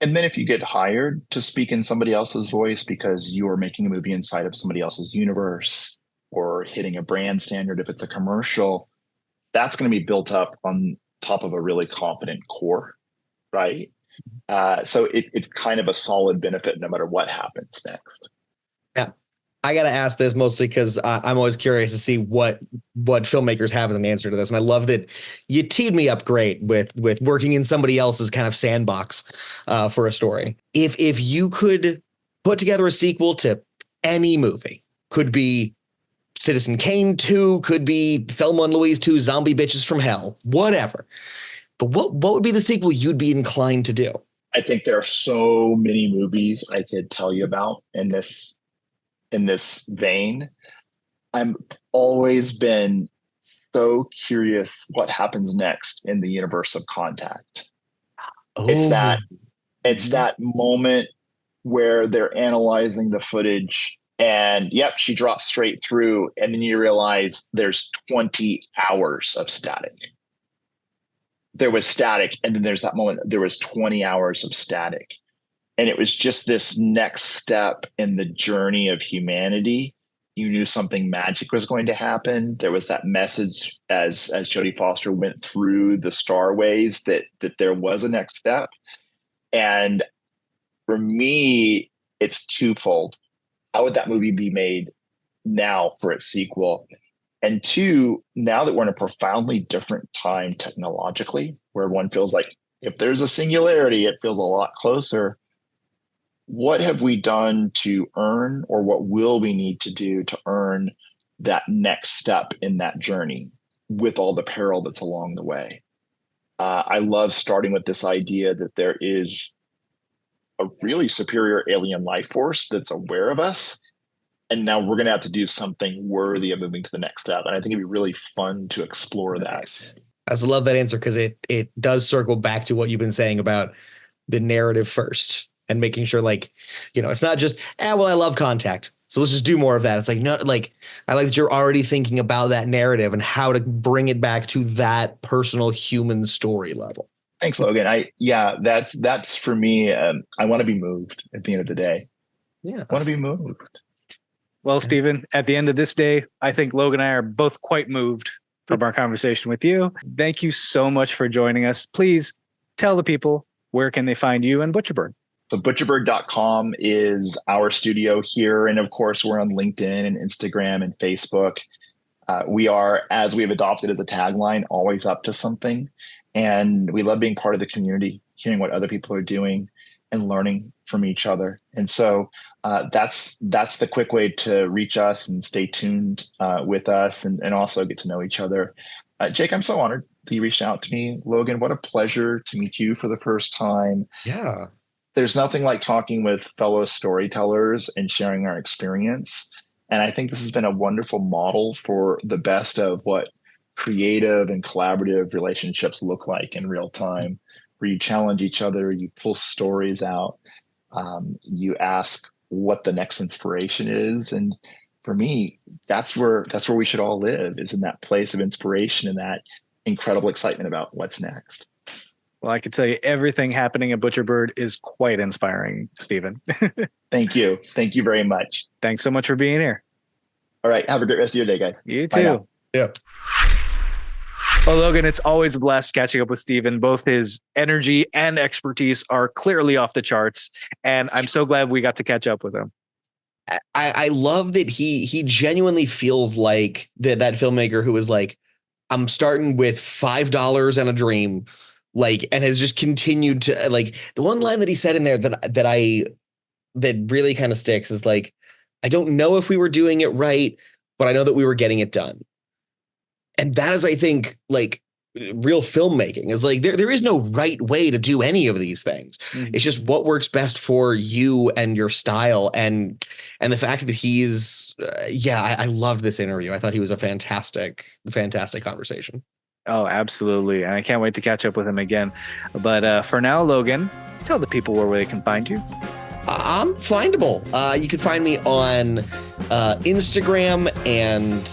And then if you get hired to speak in somebody else's voice because you are making a movie inside of somebody else's universe or hitting a brand standard, if it's a commercial, that's going to be built up on top of a really confident core, right? So it's kind of a solid benefit no matter what happens next. Yeah. I got to ask this mostly because I'm always curious to see what filmmakers have as an answer to this. And I love that you teed me up great with working in somebody else's kind of sandbox for a story. If you could put together a sequel to any movie, could be Citizen Kane 2, could be Thelma and Louise 2, Zombie Bitches from Hell, whatever. But what would be the sequel you'd be inclined to do? I think there are so many movies I could tell you about in this in this vein. I'm always been so curious what happens next in the universe of Contact. It's that moment where they're analyzing the footage and yep, she drops straight through, and then you realize there's 20 hours of static. There was static, and then there's that moment there was 20 hours of static. And it was just this next step in the journey of humanity. You knew something magic was going to happen. There was that message as Jodie Foster went through the starways that there was a next step. And for me, it's twofold. How would that movie be made now for its sequel? And two, now that we're in a profoundly different time technologically, where one feels like if there's a singularity, it feels a lot closer. What have we done to earn, or what will we need to do to earn that next step in that journey with all the peril that's along the way? I love starting with this idea that there is a really superior alien life force that's aware of us. And now we're going to have to do something worthy of moving to the next step. And I think it'd be really fun to explore that. I also love that answer because it does circle back to what you've been saying about the narrative first and making sure, like, you know, it's not just, well, I love Contact, so let's just do more of that. It's like, no, like, I like that you're already thinking about that narrative and how to bring it back to that personal human story level. Thanks, Logan. That's for me. I want to be moved at the end of the day. Yeah. I want to be moved. Well, Steven, at the end of this day, I think Logan and I are both quite moved from our conversation with you. Thank you so much for joining us. Please tell the people, where can they find you and Butcherbird? So butcherbird.com is our studio here. And of course, we're on LinkedIn and Instagram and Facebook. We are, as we have adopted as a tagline, always up to something. And we love being part of the community, hearing what other people are doing and learning from each other. And so that's the quick way to reach us and stay tuned with us and also get to know each other. Jake, I'm so honored that you reached out to me. Logan, what a pleasure to meet you for the first time. Yeah. There's nothing like talking with fellow storytellers and sharing our experience. And I think this has been a wonderful model for the best of what creative and collaborative relationships look like in real time, where you challenge each other, you pull stories out, you ask what the next inspiration is. And for me, that's where we should all live, is in that place of inspiration and that incredible excitement about what's next. Well, I can tell you everything happening at Butcherbird is quite inspiring, Steven. Thank you. Thank you very much. Thanks so much for being here. All right. Have a great rest of your day, guys. You too. Yep. Well, Logan, it's always a blast catching up with Steven. Both his energy and expertise are clearly off the charts, and I'm so glad we got to catch up with him. I love that he genuinely feels like that filmmaker who is like, I'm starting with $5 and a dream, like, and has just continued to, like, the one line that he said in there that really kind of sticks is like, I don't know if we were doing it right, but I know that we were getting it done. And that is, I think, like, real filmmaking is like, there is no right way to do any of these things. Mm-hmm. It's just what works best for you and your style. And the fact that he's, I loved this interview. I thought he was a fantastic conversation. Oh, absolutely. And I can't wait to catch up with him again. But for now, Logan, tell the people where they can find you. I'm findable. You can find me on Instagram and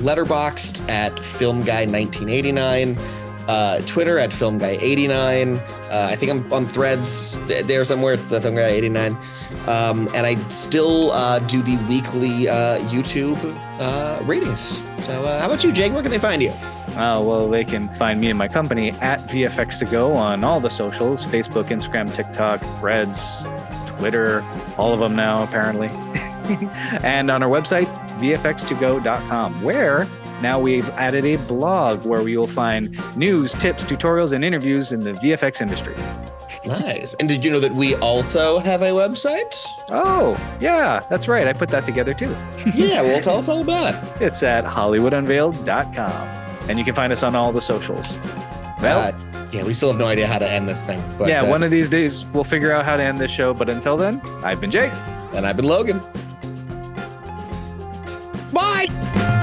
Letterboxd at FilmGuy1989, Twitter at FilmGuy89. I think I'm on Threads there somewhere. It's the FilmGuy89. And I still do the weekly YouTube ratings. So how about you, Jake? Where can they find you? Well, they can find me and my company at VFX2Go on all the socials, Facebook, Instagram, TikTok, Threads, Twitter, all of them now, apparently. And on our website, vfx2go.com, where now we've added a blog where you will find news, tips, tutorials, and interviews in the VFX industry. Nice. And did you know that we also have a website? Oh, yeah, that's right. I put that together too. Yeah, well, tell us all about it. It's at hollywoodunveiled.com. And you can find us on all the socials. Well, we still have no idea how to end this thing. But, one of these days we'll figure out how to end this show. But until then, I've been Jake. And I've been Logan. Bye.